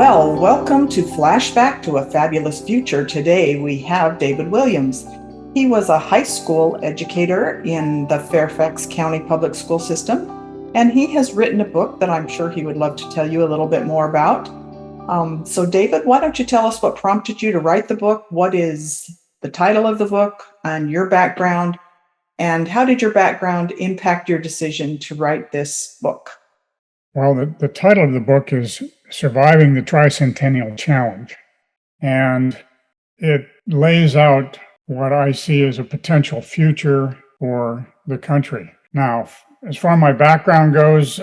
Well, welcome to Flashback to a Fabulous Future. Today we have David Williams. He was a high school educator in the Fairfax County Public School System, and he has written a book that I'm sure he would love to tell you a little bit more about. So David, why don't you tell us what prompted you to write the book? What is the title of the book and your background? And how did your background impact your decision to write this book? Well, the title of the book is Surviving the Tri-Centennial Challenge, and it lays out what I see as a potential future for the country. Now, as far as my background goes,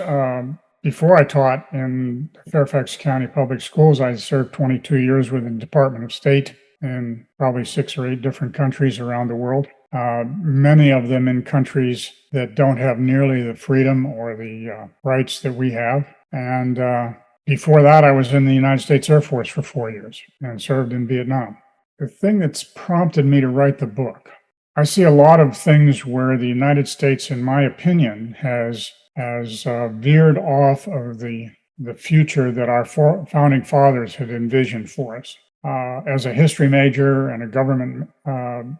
before I taught in Fairfax County Public Schools, I served 22 years with the Department of State in probably 6 or 8 different countries around the world. Many of them in countries that don't have nearly the freedom or the rights that we have. And before that, I was in the United States Air Force for 4 years and served in Vietnam. The thing that's prompted me to write the book, I see a lot of things where the United States, in my opinion, has veered off of the future that our founding fathers had envisioned for us. As a history major and a government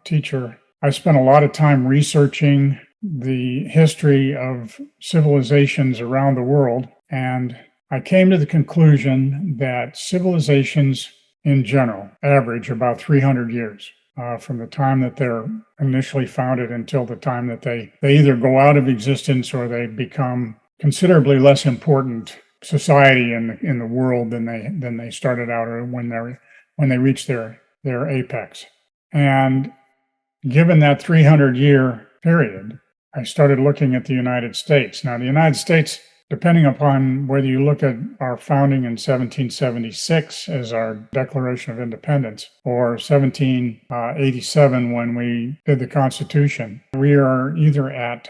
teacher, I spent a lot of time researching the history of civilizations around the world, and I came to the conclusion that civilizations in general average about 300 years from the time that they're initially founded until the time that they either go out of existence or they become considerably less important society in the world than they started out, or when they reach their apex. And given that 300-year period, I started looking at the United States. Now, the United States, depending upon whether you look at our founding in 1776 as our Declaration of Independence, or 1787 when we did the Constitution, we are either at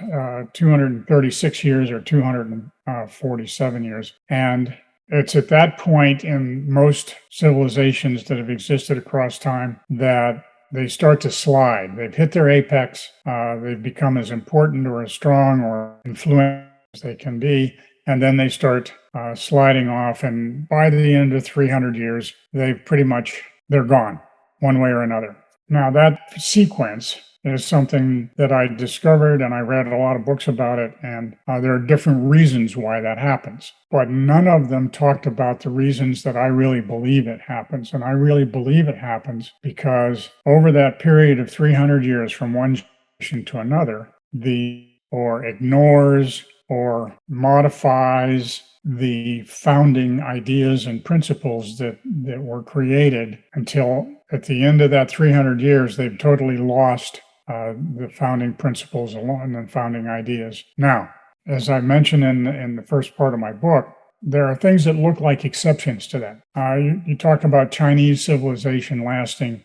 236 years or 247 years. And it's at that point in most civilizations that have existed across time that they start to slide. They've hit their apex. They've become as important or as strong or influential as they can be. And then they start sliding off. And by the end of 300 years, they're gone one way or another. Now, that sequence is something that I discovered, and I read a lot of books about it, and there are different reasons why that happens. But none of them talked about the reasons that I really believe it happens. And I really believe it happens because over that period of 300 years from one generation to another, or ignores or modifies the founding ideas and principles that were created until at the end of that 300 years, they've totally lost the founding principles and the founding ideas. Now, as I mentioned in the first part of my book, there are things that look like exceptions to that. You talk about Chinese civilization lasting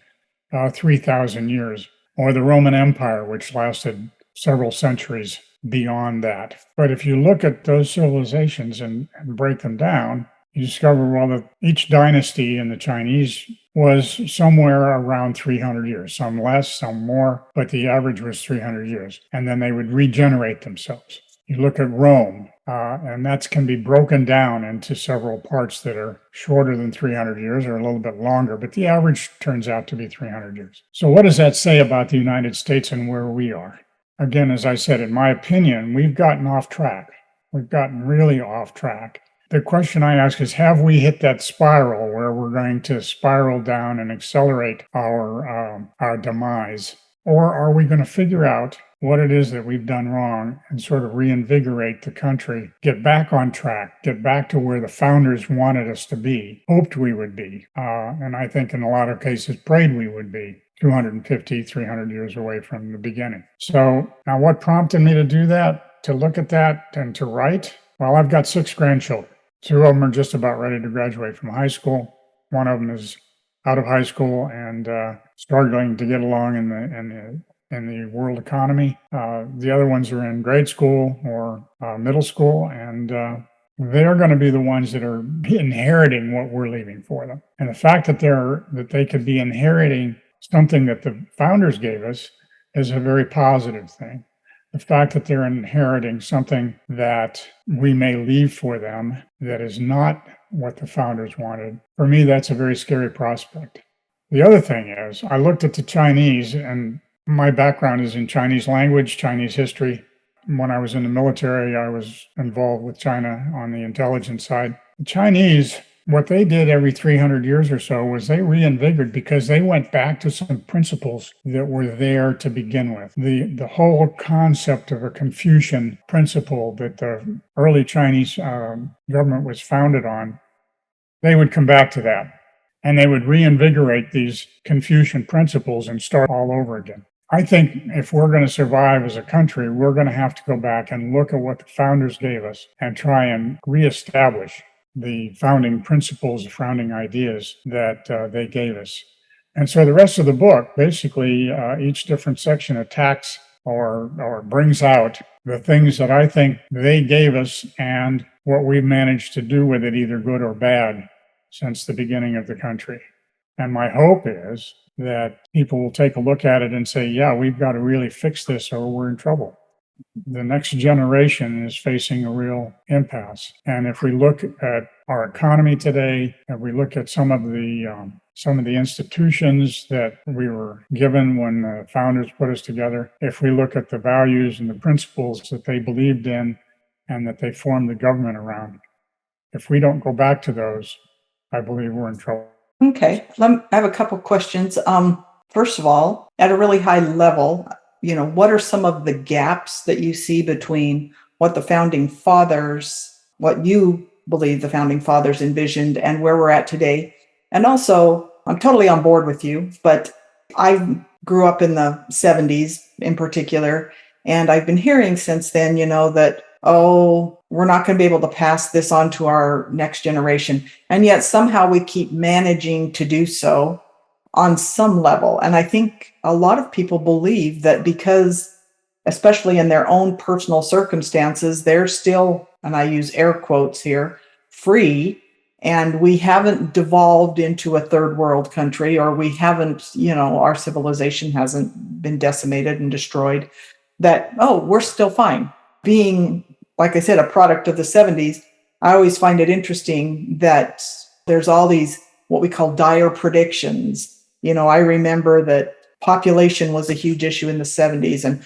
3,000 years, or the Roman Empire, which lasted several centuries beyond that. But if you look at those civilizations and break them down, you discover, well, that each dynasty in the Chinese was somewhere around 300 years, some less, some more, but the average was 300 years. And then they would regenerate themselves. You look at Rome, and that can be broken down into several parts that are shorter than 300 years or a little bit longer, but the average turns out to be 300 years. So what does that say about the United States and where we are? Again, as I said, in my opinion, we've gotten off track. We've gotten really off track. The question I ask is, have we hit that spiral where we're going to spiral down and accelerate our demise? Or are we going to figure out what it is that we've done wrong and sort of reinvigorate the country, get back on track, get back to where the founders wanted us to be, hoped we would be, and I think in a lot of cases prayed we would be 250, 300 years away from the beginning. So now what prompted me to do that, to look at that and to write? Well, I've got 6 grandchildren. 2 of them are just about ready to graduate from high school. One of them is out of high school and struggling to get along in the world economy. The other ones are in grade school or middle school, and they're going to be the ones that are inheriting what we're leaving for them. And the fact that they could be inheriting something that the founders gave us is a very positive thing. the fact that they're inheriting something that we may leave for them that is not what the founders wanted, for me, that's a very scary prospect. The other thing is, I looked at the Chinese, and my background is in Chinese language, Chinese history. When I was in the military, I was involved with China on the intelligence side. The Chinese, what they did every 300 years or so was they reinvigorated because they went back to some principles that were there to begin with. The whole concept of a Confucian principle that the early Chinese government was founded on, they would come back to that. And they would reinvigorate these Confucian principles and start all over again. I think if we're going to survive as a country, we're going to have to go back and look at what the founders gave us and try and reestablish the founding principles, the founding ideas that they gave us. And so the rest of the book, basically, each different section attacks or brings out the things that I think they gave us and what we've managed to do with it, either good or bad, since the beginning of the country. And my hope is that people will take a look at it and say, yeah, we've got to really fix this or we're in trouble. The next generation is facing a real impasse. And if we look at our economy today, if we look at some of the institutions that we were given when the founders put us together, if we look at the values and the principles that they believed in and that they formed the government around, if we don't go back to those, I believe we're in trouble. Okay, I have a couple questions. First of all, at a really high level, what are some of the gaps that you see between what the founding fathers, what you believe the founding fathers envisioned, and where we're at today? And also, I'm totally on board with you, but I grew up in the 70s in particular, and I've been hearing since then, that, we're not going to be able to pass this on to our next generation. And yet somehow we keep managing to do so on some level. And I think a lot of people believe that because, especially in their own personal circumstances, they're still, and I use air quotes here, free, and we haven't devolved into a third world country, or we haven't, our civilization hasn't been decimated and destroyed, that, we're still fine. Being, like I said, a product of the 70s, I always find it interesting that there's all these what we call dire predictions. I remember that population was a huge issue in the 70s, and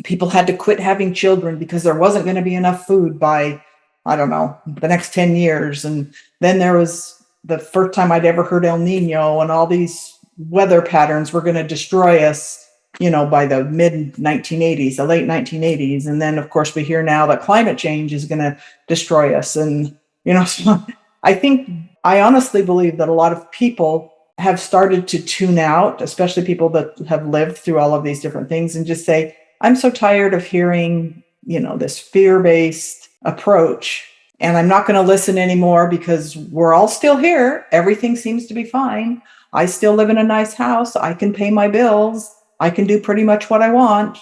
people had to quit having children because there wasn't going to be enough food by, I don't know, the next 10 years. And then there was the first time I'd ever heard El Nino, and all these weather patterns were going to destroy us, by the mid 1980s, the late 1980s. And then, of course, we hear now that climate change is going to destroy us. And, so I honestly believe that a lot of people have started to tune out, especially people that have lived through all of these different things, and just say, I'm so tired of hearing, this fear-based approach, and I'm not going to listen anymore because we're all still here. Everything seems to be fine. I still live in a nice house. I can pay my bills. I can do pretty much what I want,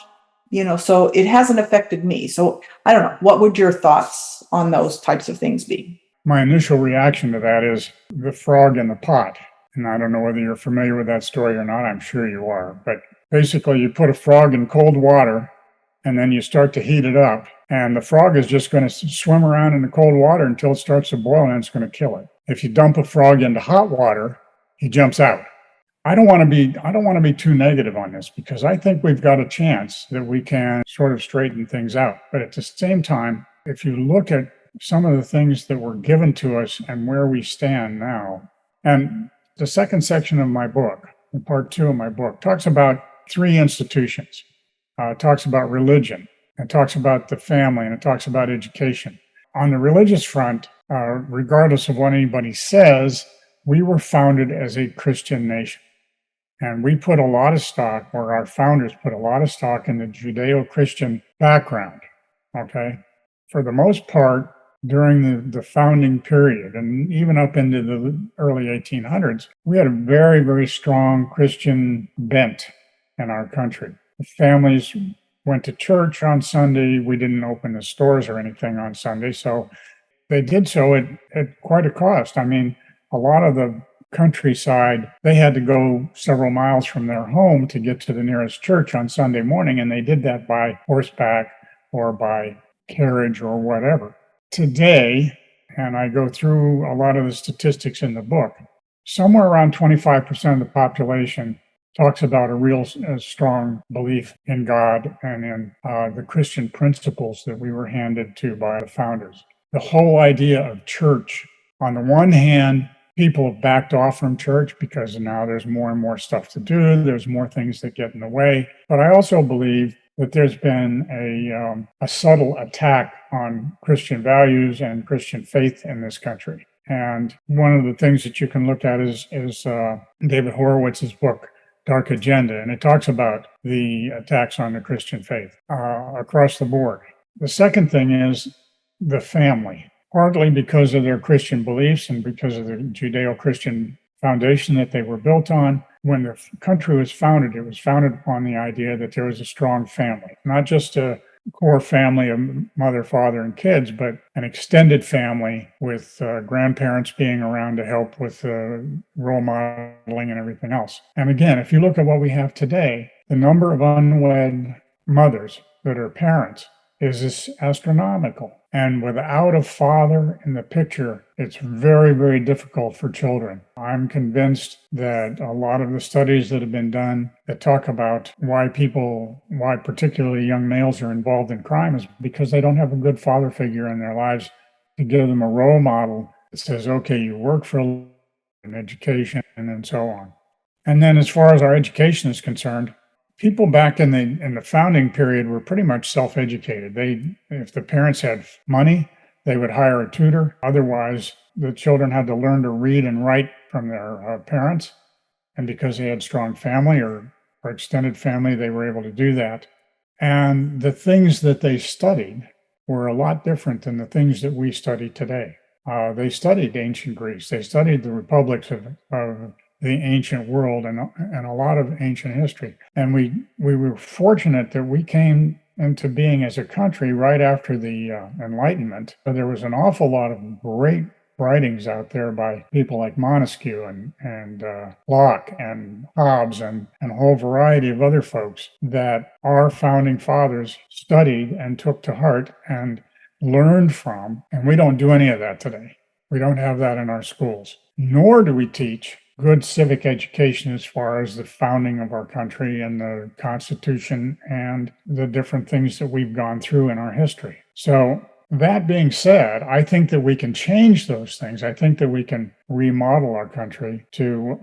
so it hasn't affected me. So I don't know. What would your thoughts on those types of things be? My initial reaction to that is the frog in the pot. And I don't know whether you're familiar with that story or not. I'm sure you are. But basically, you put a frog in cold water, and then you start to heat it up. And the frog is just going to swim around in the cold water until it starts to boil, and it's going to kill it. If you dump a frog into hot water, he jumps out. I don't want to be too negative on this, because I think we've got a chance that we can sort of straighten things out. But at the same time, if you look at some of the things that were given to us and where we stand now, and the second section of my book, part 2 of my book, talks about 3 institutions. It talks about religion, it talks about the family, and it talks about education. On the religious front, regardless of what anybody says, we were founded as a Christian nation. And we put a lot of stock, or our founders put a lot of stock, in the Judeo-Christian background, okay? For the most part, during the founding period, and even up into the early 1800s, we had a very, very strong Christian bent in our country. The families went to church on Sunday. We didn't open the stores or anything on Sunday, so they did so at quite a cost. I mean, a lot of the countryside, they had to go several miles from their home to get to the nearest church on Sunday morning, and they did that by horseback or by carriage or whatever. Today, and I go through a lot of the statistics in the book, somewhere around 25% of the population talks about a real strong belief in God and in the Christian principles that we were handed to by the founders. The whole idea of church, on the one hand, people have backed off from church because now there's more and more stuff to do. There's more things that get in the way. But I also believe that there's been a subtle attack on Christian values and Christian faith in this country. And one of the things that you can look at is David Horowitz's book, Dark Agenda, and it talks about the attacks on the Christian faith across the board. The second thing is the family, partly because of their Christian beliefs and because of the Judeo-Christian foundation that they were built on. When the country was founded, it was founded upon the idea that there was a strong family, not just a core family of mother, father, and kids, but an extended family with grandparents being around to help with role modeling and everything else. And again, if you look at what we have today, the number of unwed mothers that are parents is astronomical. And without a father in the picture, it's very, very difficult for children. I'm convinced that a lot of the studies that have been done that talk about why particularly young males are involved in crime is because they don't have a good father figure in their lives to give them a role model that says, okay, you work for an education and so on. And then as far as our education is concerned, people back in the founding period were pretty much self-educated. If the parents had money, they would hire a tutor. Otherwise, the children had to learn to read and write from their parents. And because they had strong family or extended family, they were able to do that. And the things that they studied were a lot different than the things that we study today. They studied ancient Greece. They studied the republics of the ancient world and a lot of ancient history. And we were fortunate that we came into being as a country right after the Enlightenment. But there was an awful lot of great writings out there by people like Montesquieu and Locke and Hobbes and a whole variety of other folks that our founding fathers studied and took to heart and learned from. And we don't do any of that today. We don't have that in our schools, nor do we teach good civic education as far as the founding of our country and the Constitution and the different things that we've gone through in our history. So that being said, I think that we can change those things. I think that we can remodel our country to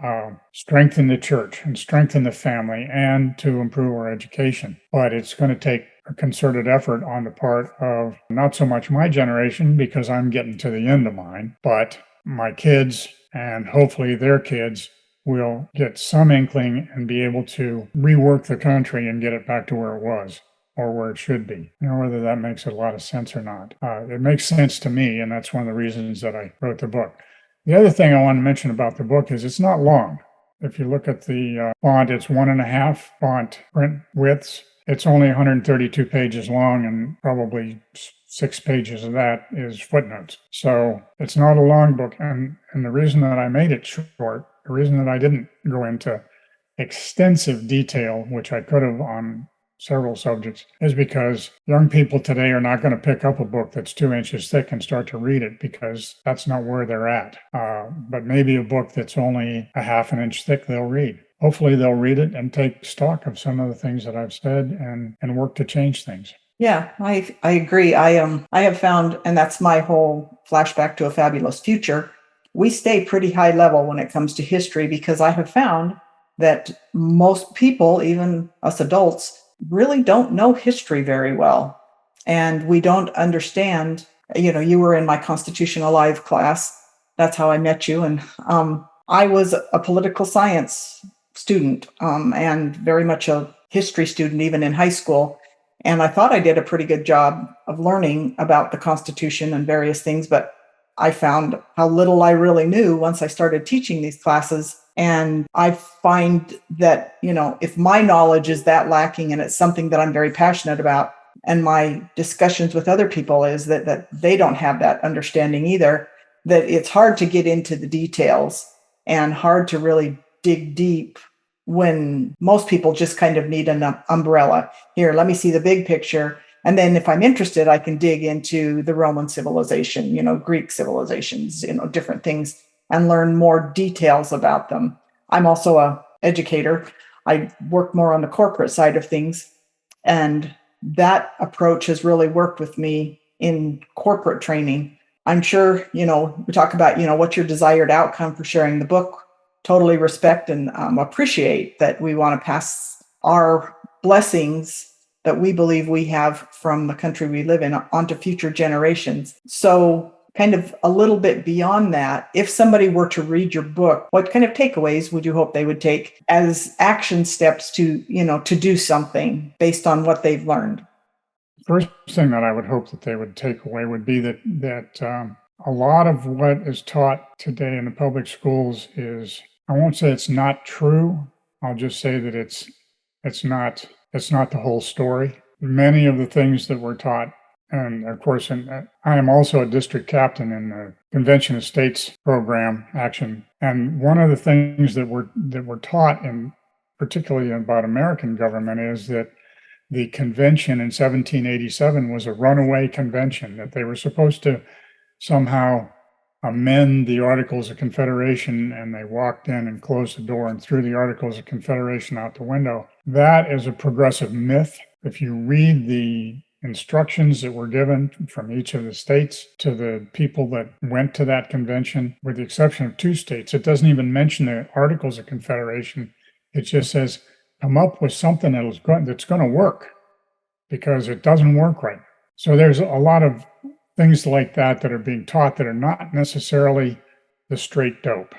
strengthen the church and strengthen the family and to improve our education. But it's going to take a concerted effort on the part of not so much my generation, because I'm getting to the end of mine, but my kids and hopefully their kids will get some inkling and be able to rework the country and get it back to where it was or where it should be. Whether that makes a lot of sense or not. It makes sense to me, and that's one of the reasons that I wrote the book. The other thing I want to mention about the book is it's not long. If you look at the font, it's 1.5 font print widths. It's only 132 pages long, and probably 6 pages of that is footnotes. So it's not a long book. And the reason that I made it short, the reason that I didn't go into extensive detail, which I could have on several subjects, is because young people today are not going to pick up a book that's 2 inches thick and start to read it, because that's not where they're at. But maybe a book that's only a 1/2 inch thick, they'll read. Hopefully they'll read it and take stock of some of the things that I've said and work to change things. Yeah, I agree. I have found, and that's my whole flashback to a fabulous future, we stay pretty high level when it comes to history, because I have found that most people, even us adults, really don't know history very well. And we don't understand, you were in my Constitution Alive class. That's how I met you. And I was a political science student and very much a history student, even in high school. And I thought I did a pretty good job of learning about the Constitution and various things, but I found how little I really knew once I started teaching these classes. And I find that, if my knowledge is that lacking and it's something that I'm very passionate about, and my discussions with other people is that they don't have that understanding either, that it's hard to get into the details and hard to really dig deep when most people just kind of need an umbrella. Here, let me see the big picture. And then if I'm interested, I can dig into the Roman civilization, Greek civilizations, different things, and learn more details about them. I'm also an educator. I work more on the corporate side of things. And that approach has really worked with me in corporate training. I'm sure, we talk about, what's your desired outcome for sharing the book. Totally respect and appreciate that we want to pass our blessings that we believe we have from the country we live in onto future generations. So kind of a little bit beyond that, if somebody were to read your book, what kind of takeaways would you hope they would take as action steps to do something based on what they've learned? First thing that I would hope that they would take away would be that a lot of what is taught today in the public schools is, I won't say it's not true. I'll just say that it's not the whole story. Many of the things that we're taught, and of course, I am also a district captain in the Convention of States program action. And one of the things that we're taught, and particularly about American government, is that the convention in 1787 was a runaway convention, that they were supposed to somehow amend the Articles of Confederation, and they walked in and closed the door and threw the Articles of Confederation out the window. That is a progressive myth. If you read the instructions that were given from each of the states to the people that went to that convention, with the exception of 2 states, it doesn't even mention the Articles of Confederation. It just says, come up with something that's going to work, because it doesn't work right. So there's a lot of things like that are being taught that are not necessarily the straight dope.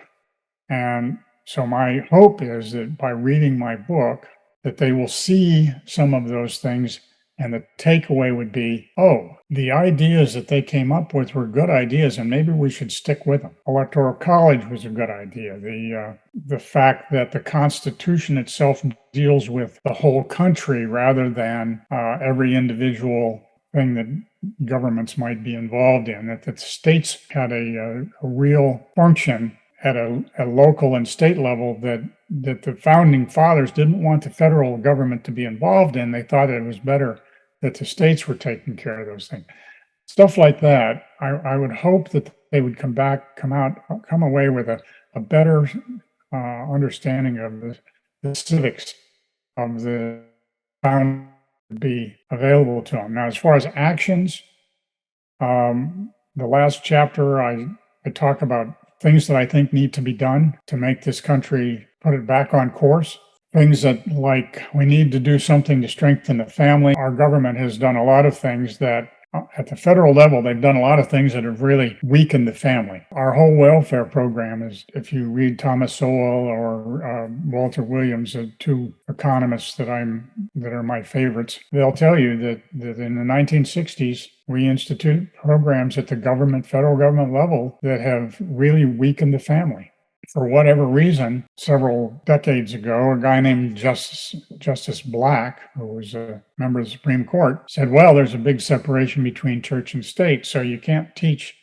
And so my hope is that by reading my book, that they will see some of those things, and the takeaway would be, oh, the ideas that they came up with were good ideas, and maybe we should stick with them. Electoral college was a good idea. The fact that the Constitution itself deals with the whole country rather than every individual thing that governments might be involved in, that the states had a real function at a local and state level that the founding fathers didn't want the federal government to be involved in. They thought it was better that the states were taking care of those things. Stuff like that, I would hope that they would come away with a better understanding of the civics of the founding to be available to them. Now, as far as actions, the last chapter, I talk about things that I think need to be done to make this country, put it back on course. Things that, like, we need to do something to strengthen the family. Our government has done a lot of things that, at the federal level, they've done a lot of things that have really weakened the family. Our whole welfare program is, if you read Thomas Sowell or Walter Williams, the 2 economists that are my favorites, they'll tell you that in the 1960s, we instituted programs at the federal government level that have really weakened the family. For whatever reason, several decades ago, a guy named Justice Black, who was a member of the Supreme Court, said, well, there's a big separation between church and state, so you can't teach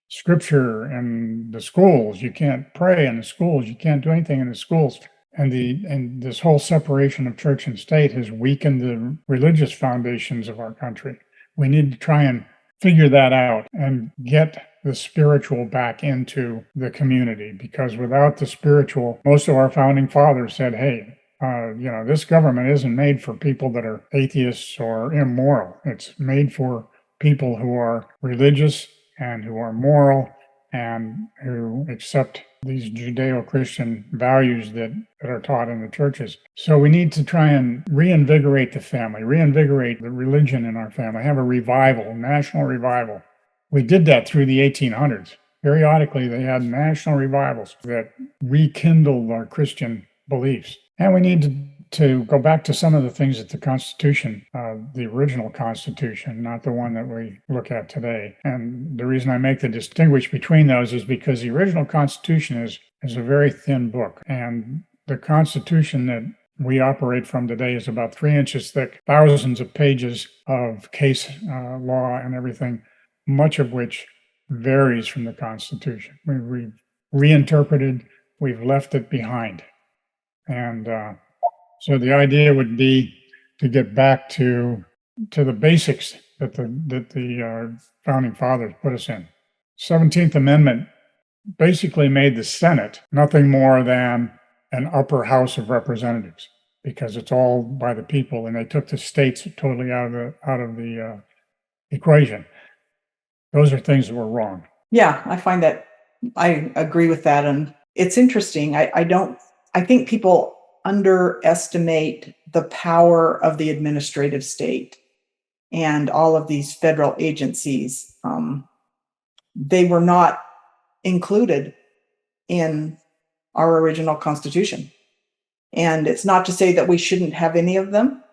scripture in the schools, you can't pray in the schools, you can't do anything in the schools. And this whole separation of church and state has weakened the religious foundations of our country. We need to try and figure that out and get the spiritual back into the community, because without the spiritual, most of our founding fathers said, hey, this government isn't made for people that are atheists or immoral. It's made for people who are religious and who are moral and who accept these Judeo-Christian values that are taught in the churches. So we need to try and reinvigorate the family, reinvigorate the religion in our family, have a revival, national revival. We did that through the 1800s. Periodically, they had national revivals that rekindled our Christian beliefs. And we need to go back to some of the things that the Constitution, the original Constitution, not the one that we look at today. And the reason I make the distinguish between those is because the original Constitution is a very thin book. And the Constitution that we operate from today is about 3 inches thick, thousands of pages of case law and everything, much of which varies from the Constitution. We've reinterpreted, we've left it behind. And so the idea would be to get back to the basics that the founding fathers put us in. 17th Amendment basically made the Senate nothing more than an upper house of representatives, because it's all by the people, and they took the states totally out of the equation. Those are things that were wrong. Yeah, I agree with that. And it's interesting. I think people underestimate the power of the administrative state and all of these federal agencies. They were not included in our original Constitution. And it's not to say that we shouldn't have any of them,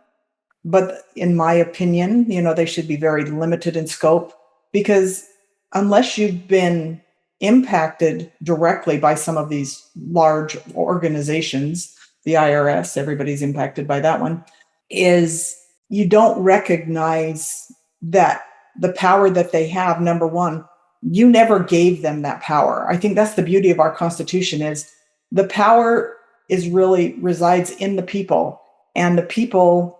but in my opinion, they should be very limited in scope, because unless you've been impacted directly by some of these large organizations, the IRS, everybody's impacted by that one, is you don't recognize that the power that they have. Number one, you never gave them that power. I think that's the beauty of our Constitution, is the power resides in the people, and the people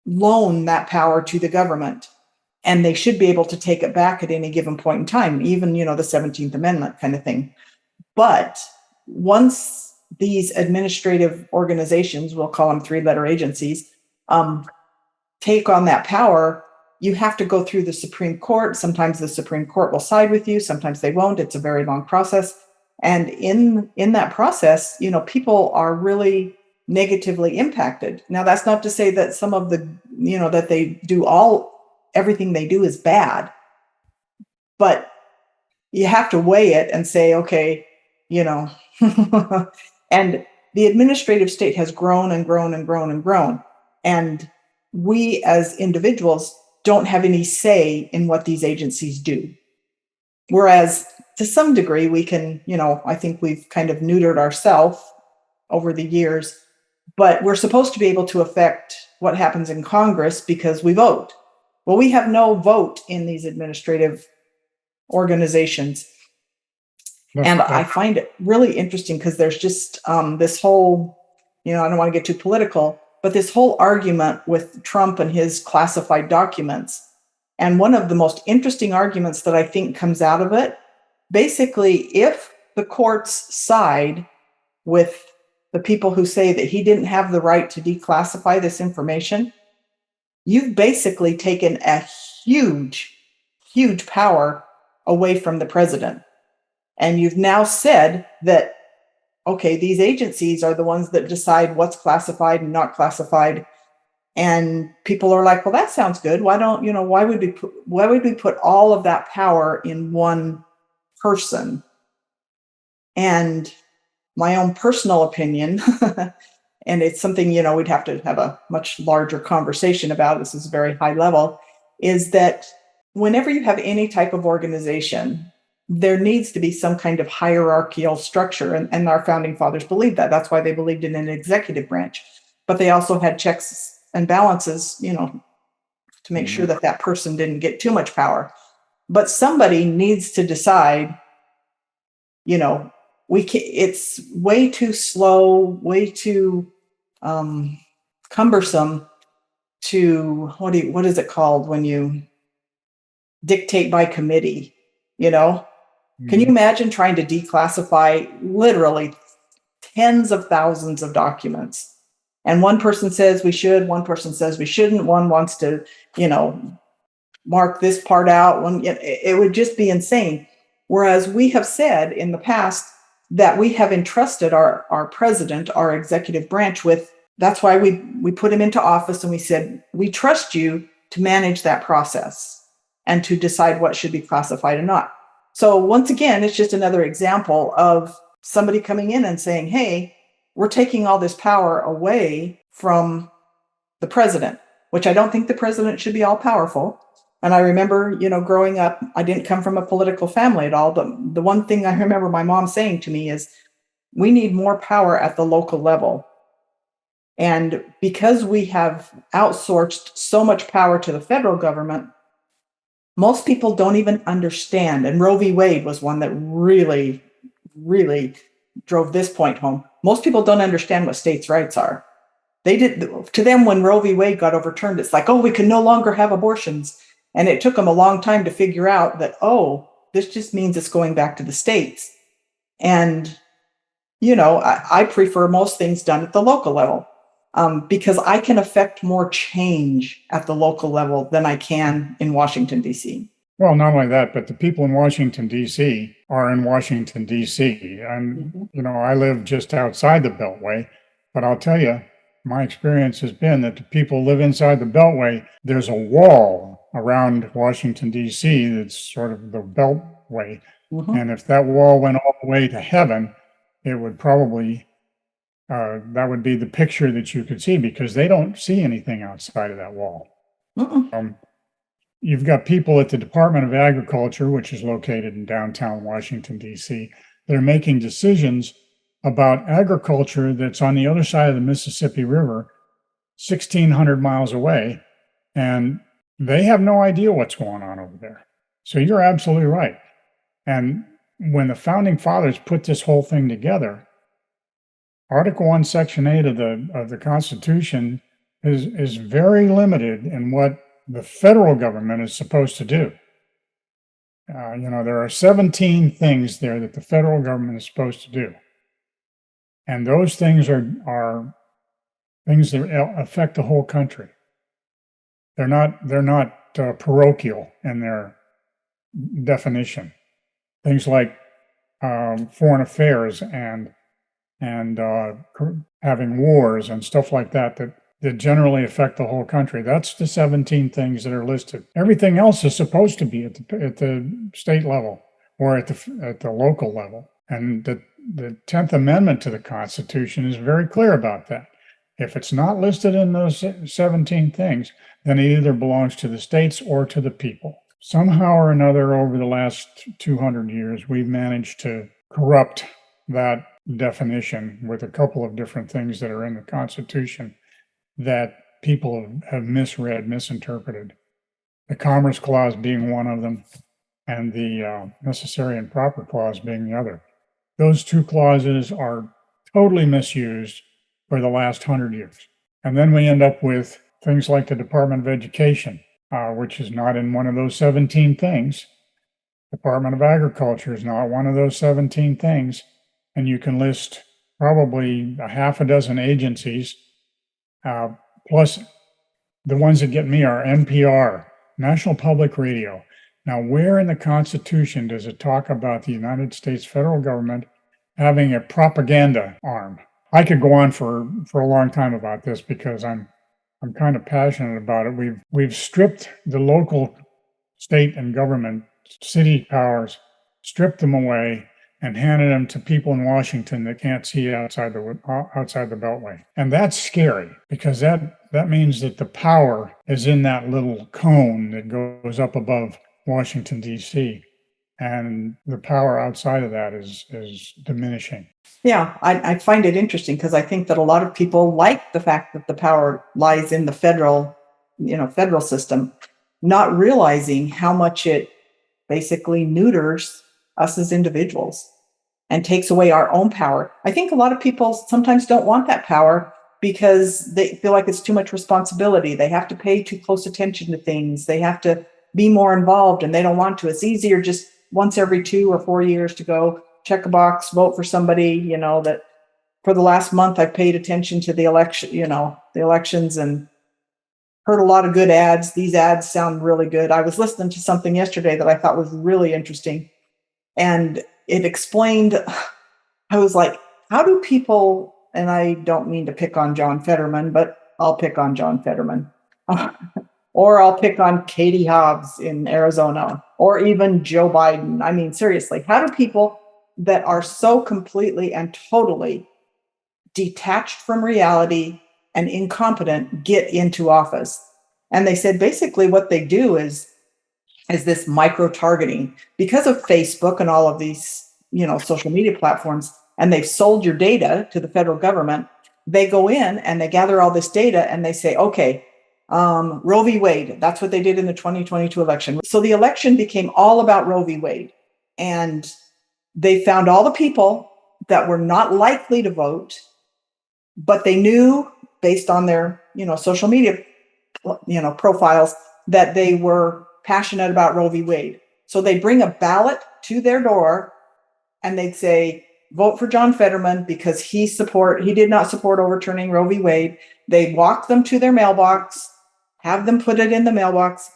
loan that power to the government, and they should be able to take it back at any given point in time, even, the 17th Amendment kind of thing. But once these administrative organizations, we'll call them three-letter agencies, take on that power, you have to go through the Supreme Court. Sometimes the Supreme Court will side with you, sometimes they won't. It's a very long process. And in that process, people are really negatively impacted. Now, that's not to say that some of the, that they do everything they do is bad, but you have to weigh it and say, okay, and the administrative state has grown and grown and grown and grown. And we as individuals don't have any say in what these agencies do. Whereas to some degree, we can, I think we've kind of neutered ourselves over the years, but we're supposed to be able to affect what happens in Congress because we vote. Well, we have no vote in these administrative organizations. And I find it really interesting because there's just this whole, I don't want to get too political, but this whole argument with Trump and his classified documents. And one of the most interesting arguments that I think comes out of it, basically, if the courts side with the people who say that he didn't have the right to declassify this information, you've basically taken a huge, huge power away from the president. And you've now said that, okay, these agencies are the ones that decide what's classified and not classified. And people are like, well, that sounds good. Why would we put all of that power in one person? And my own personal opinion, and it's something, we'd have to have a much larger conversation about, this is very high level, is that whenever you have any type of organization, there needs to be some kind of hierarchical structure. And our founding fathers believed that. That's why they believed in an executive branch. But they also had checks and balances, to make sure that that person didn't get too much power. But somebody needs to decide, it's way too slow, way too cumbersome to, what is it called when you dictate by committee, Can you imagine trying to declassify literally tens of thousands of documents? And one person says we should, one person says we shouldn't, one wants to, mark this part out. It would just be insane. Whereas we have said in the past that we have entrusted our president, our executive branch with, that's why we put him into office, and we said, we trust you to manage that process and to decide what should be classified and not. So once again, it's just another example of somebody coming in and saying, hey, we're taking all this power away from the president, which I don't think the president should be all powerful. And I remember, growing up, I didn't come from a political family at all, but the one thing I remember my mom saying to me is, we need more power at the local level. And because we have outsourced so much power to the federal government, most people don't even understand. And Roe v. Wade was one that really, really drove this point home. Most people don't understand what states' rights are. To them, when Roe v. Wade got overturned, it's like, oh, we can no longer have abortions. And it took them a long time to figure out that, oh, this just means it's going back to the states. And, I prefer most things done at the local level because I can affect more change at the local level than I can in Washington, D.C. Well, not only that, but the people in Washington, D.C. are in Washington, D.C. And, I live just outside the Beltway, but I'll tell you, my experience has been that the people who live inside the Beltway, there's a wall around Washington, D.C. that's sort of the Beltway. And if that wall went all the way to heaven, it would probably, that would be the picture that you could see because they don't see anything outside of that wall. You've got people at the Department of Agriculture, which is located in downtown Washington, D.C., that are making decisions about agriculture that's on the other side of the Mississippi River, 1,600 miles away, and they have no idea what's going on over there. So you're absolutely right. And when the founding fathers put this whole thing together, Article 1, Section 8 of the Constitution is very limited in what the federal government is supposed to do. There are 17 things there that the federal government is supposed to do. And those things are things that affect the whole country. They're not parochial in their definition. Things like foreign affairs and having wars and stuff like that generally affect the whole country. That's the 17 things that are listed. Everything else is supposed to be at the state level or at the local level. And the 10th Amendment to the Constitution is very clear about that. If it's not listed in those 17 things, then it either belongs to the states or to the people. Somehow or another, over the last 200 years, we've managed to corrupt that definition with a couple of different things that are in the Constitution that people have misread, misinterpreted. The Commerce Clause being one of them, and the Necessary and Proper Clause being the other. Those two clauses are totally misused for the last 100 years. And then we end up with things like the Department of Education, which is not in one of those 17 things. Department of Agriculture is not one of those 17 things. And you can list probably a half a dozen agencies, plus the ones that get me are NPR, National Public Radio. Now, where in the Constitution does it talk about the United States federal government having a propaganda arm? I could go on for a long time about this because I'm kind of passionate about it. We've stripped the local, state, and government city powers, stripped them away, and handed them to people in Washington that can't see outside the Beltway. And that's scary because that means that the power is in that little cone that goes up above Washington, D.C., and the power outside of that is diminishing. Yeah, I find it interesting because I think that a lot of people like the fact that the power lies in the federal system, not realizing how much it basically neuters us as individuals and takes away our own power. I think a lot of people sometimes don't want that power because they feel like it's too much responsibility. They have to pay too close attention to things. They have to be more involved, and they don't want to. It's easier just once every 2 or 4 years to go check a box, vote for somebody, that for the last month I've paid attention to the election, the elections, and heard a lot of good ads. These ads sound really good. I was listening to something yesterday that I thought was really interesting. And it explained, I was like, how do people, and I don't mean to pick on John Fetterman, but I'll pick on John Fetterman. Or I'll pick on Katie Hobbs in Arizona, or even Joe Biden. I mean, seriously, how do people that are so completely and totally detached from reality and incompetent get into office? And they said basically what they do is this micro-targeting because of Facebook and all of these, social media platforms, and they've sold your data to the federal government. They go in and they gather all this data and they say, okay, Roe v. Wade, that's what they did in the 2022 election. So the election became all about Roe v. Wade. And they found all the people that were not likely to vote, but they knew based on their, social media, profiles that they were passionate about Roe v. Wade. So they bring a ballot to their door and they'd say, vote for John Fetterman because he did not support overturning Roe v. Wade. They walk them to their mailbox, have them put it in the mailbox.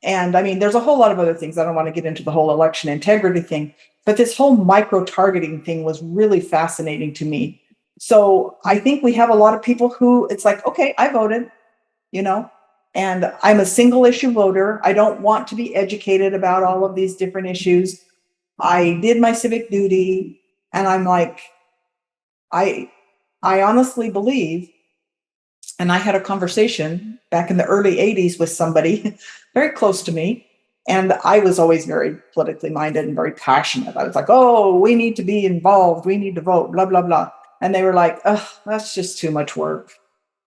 And I mean, there's a whole lot of other things. I don't want to get into the whole election integrity thing, but this whole micro-targeting thing was really fascinating to me. So I think we have a lot of people who it's like, okay, I voted, and I'm a single issue voter. I don't want to be educated about all of these different issues. I did my civic duty. And I'm like, I honestly believe, and I had a conversation back in the early 80s with somebody very close to me. And I was always very politically minded and very passionate. I was like, oh, we need to be involved. We need to vote, blah, blah, blah. And they were like, oh, that's just too much work.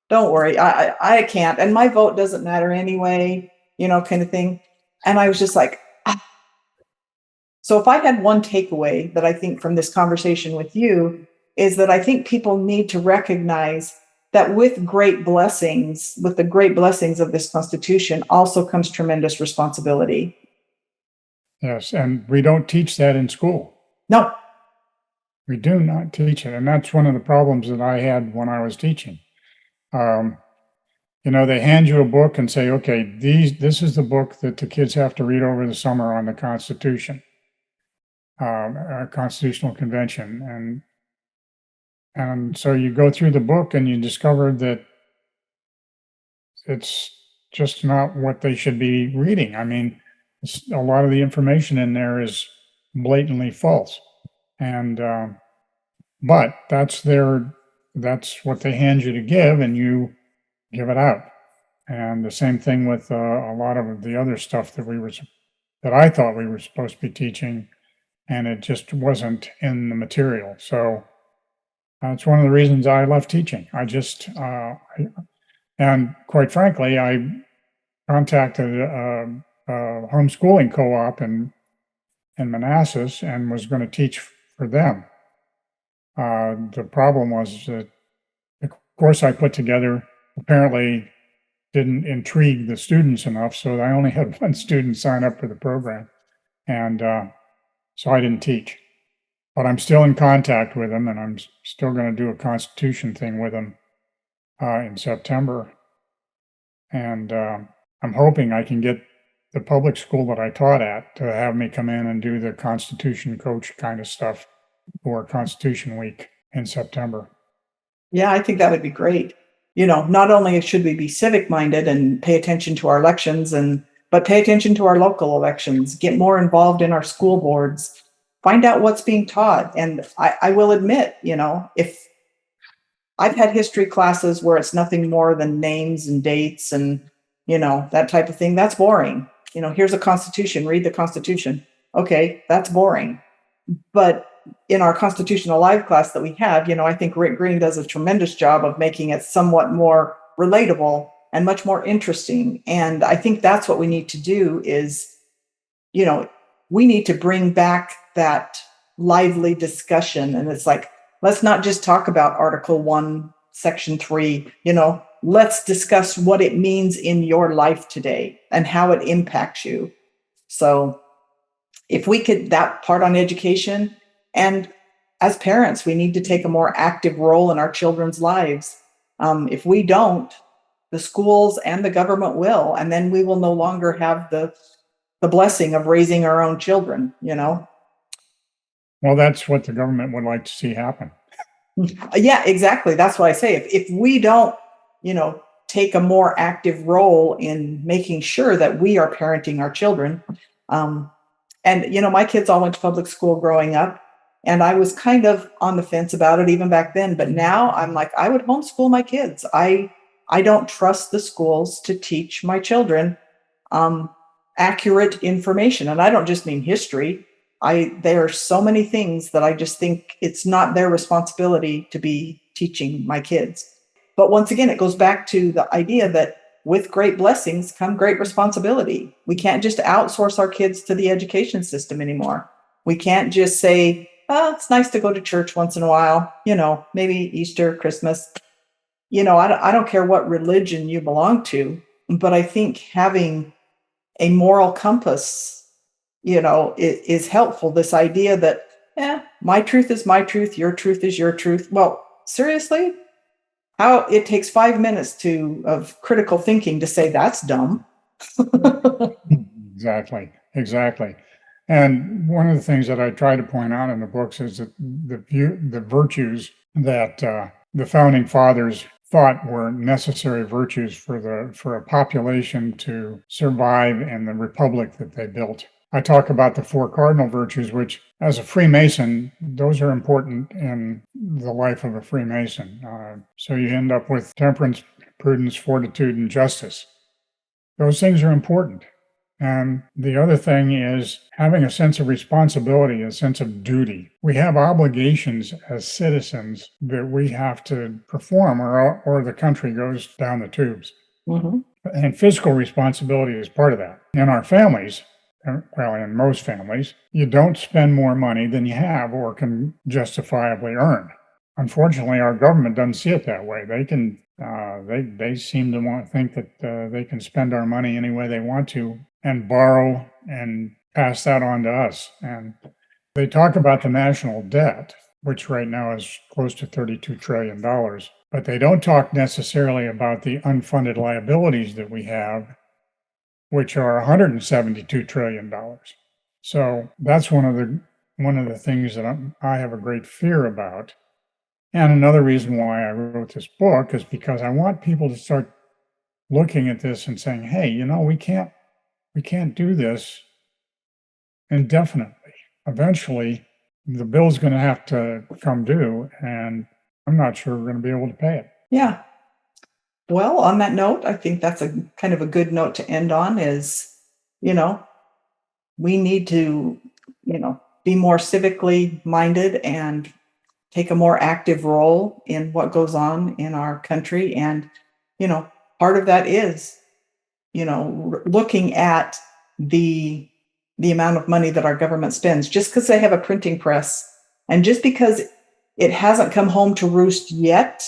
Don't worry, I can't. And my vote doesn't matter anyway, kind of thing. And I was just like, ah. So if I had one takeaway that I think from this conversation with you is that I think people need to recognize that with the great blessings of this Constitution also comes tremendous responsibility. Yes, and we don't teach that in school. No. We do not teach it. And that's one of the problems that I had when I was teaching. They hand you a book and say, okay, this is the book that the kids have to read over the summer on the Constitution, a constitutional convention. And so you go through the book and you discover that it's just not what they should be reading. I mean, a lot of the information in there is blatantly false. And but that's what they hand you to give, and you give it out. And the same thing with a lot of the other stuff that I thought we were supposed to be teaching, and it just wasn't in the material. So that's one of the reasons I love teaching. And quite frankly, I contacted a homeschooling co-op in Manassas and was going to teach for them. The problem was that the course I put together apparently didn't intrigue the students enough, so I only had one student sign up for the program, and so I didn't teach. But I'm still in contact with them, and I'm still going to do a Constitution thing with them in September. And I'm hoping I can get the public school that I taught at to have me come in and do the Constitution coach kind of stuff for Constitution Week in September. Yeah, I think that would be great. Not only should we be civic minded and pay attention to our elections, but pay attention to our local elections, get more involved in our school boards, find out what's being taught. And I will admit, if I've had history classes where it's nothing more than names and dates and, that type of thing, that's boring. Here's a Constitution, read the Constitution. Okay, that's boring. But in our Constitutional Live class that we have, I think Rick Green does a tremendous job of making it somewhat more relatable and much more interesting. And I think that's what we need to do is, we need to bring back that lively discussion. And it's like, let's not just talk about Article 1, Section 3, let's discuss what it means in your life today and how it impacts you. So if we could, that part on education, and as parents, we need to take a more active role in our children's lives. If we don't, the schools and the government will, and then we will no longer have the blessing of raising our own children, Well, that's what the government would like to see happen. Yeah, exactly. That's what I say. If we don't, take a more active role in making sure that we are parenting our children. And, my kids all went to public school growing up, and I was kind of on the fence about it even back then. But now I'm like, I would homeschool my kids. I don't trust the schools to teach my children accurate information. And I don't just mean history. There are so many things that I just think it's not their responsibility to be teaching my kids. But once again, it goes back to the idea that with great blessings come great responsibility. We can't just outsource our kids to the education system anymore. We can't just say, it's nice to go to church once in a while, maybe Easter, Christmas. I don't care what religion you belong to, but I think having a moral compass, is helpful. This idea that, my truth is my truth, your truth is your truth. Well, seriously, how it takes 5 minutes of critical thinking to say that's dumb. Exactly. And one of the things that I try to point out in the books is that the virtues that the founding fathers thought were necessary virtues for a population to survive in the republic that they built. I talk about the four cardinal virtues, which, as a Freemason, those are important in the life of a Freemason. So you end up with temperance, prudence, fortitude, and justice. Those things are important. And the other thing is having a sense of responsibility, a sense of duty. We have obligations as citizens that we have to perform, or the country goes down the tubes. Mm-hmm. And fiscal responsibility is part of that. In our families, well, in most families, you don't spend more money than you have or can justifiably earn. Unfortunately, our government doesn't see it that way. They seem to think that they can spend our money any way they want to and borrow and pass that on to us. And they talk about the national debt, which right now is close to $32 trillion, but they don't talk necessarily about the unfunded liabilities that we have, which are $172 trillion. So that's one of the things that I have a great fear about. And another reason why I wrote this book is because I want people to start looking at this and saying, hey, we can't do this indefinitely. Eventually, the bill's going to have to come due, and I'm not sure we're going to be able to pay it. Yeah. Well, on that note, I think that's a kind of a good note to end on is, we need to, be more civically minded and take a more active role in what goes on in our country. And, part of that is, looking at the amount of money that our government spends. Just because they have a printing press and just because it hasn't come home to roost yet,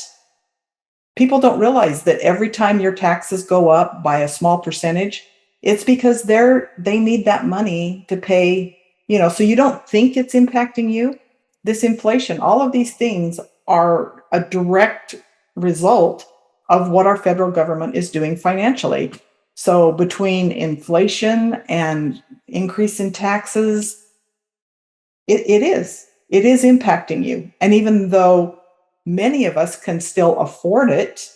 people don't realize that every time your taxes go up by a small percentage, it's because they need that money to pay, so you don't think it's impacting you. This inflation, all of these things are a direct result of what our federal government is doing financially. So between inflation and increase in taxes, it is impacting you. And even though many of us can still afford it,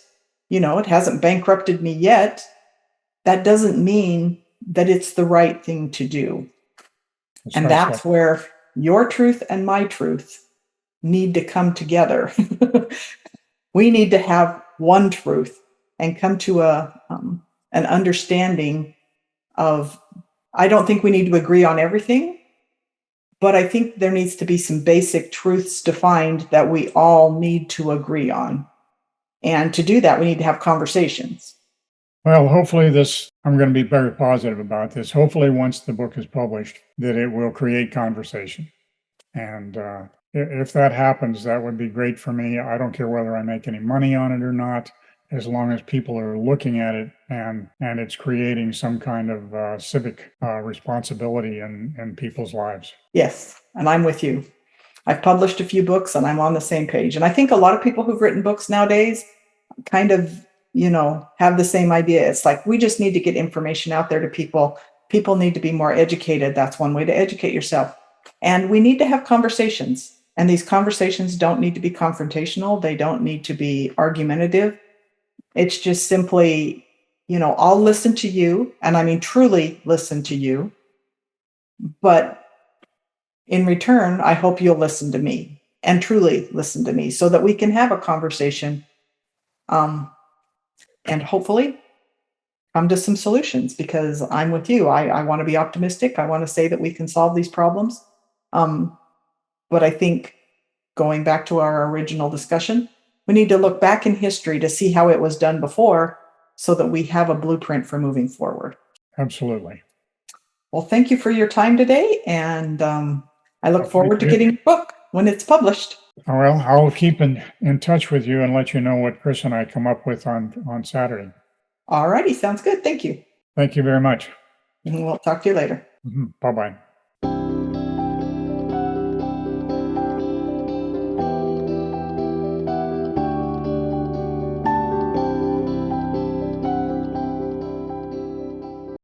it hasn't bankrupted me yet, that doesn't mean that it's the right thing to do. And that's where your truth and my truth need to come together. We need to have one truth and come to an understanding of, I don't think we need to agree on everything, but I think there needs to be some basic truths defined that we all need to agree on. And to do that, we need to have conversations. Well, hopefully I'm going to be very positive about this. Hopefully once the book is published, that it will create conversation. And if that happens, that would be great for me. I don't care whether I make any money on it or not, as long as people are looking at it and it's creating some kind of civic responsibility in people's lives. Yes, and I'm with you. I've published a few books and I'm on the same page. And I think a lot of people who've written books nowadays kind of, have the same idea. It's like, we just need to get information out there to people. People need to be more educated. That's one way to educate yourself. And we need to have conversations. And these conversations don't need to be confrontational. They don't need to be argumentative. It's just simply, I'll listen to you. And I mean, truly listen to you. But in return, I hope you'll listen to me and truly listen to me so that we can have a conversation and hopefully come to some solutions, because I'm with you. I want to be optimistic. I want to say that we can solve these problems. But I think, going back to our original discussion, we need to look back in history to see how it was done before so that we have a blueprint for moving forward. Absolutely. Well, thank you for your time today. And I look forward to getting your book when it's published. Well, I'll keep in touch with you and let you know what Chris and I come up with on Saturday. All righty. Sounds good. Thank you. Thank you very much. And we'll talk to you later. Bye-bye.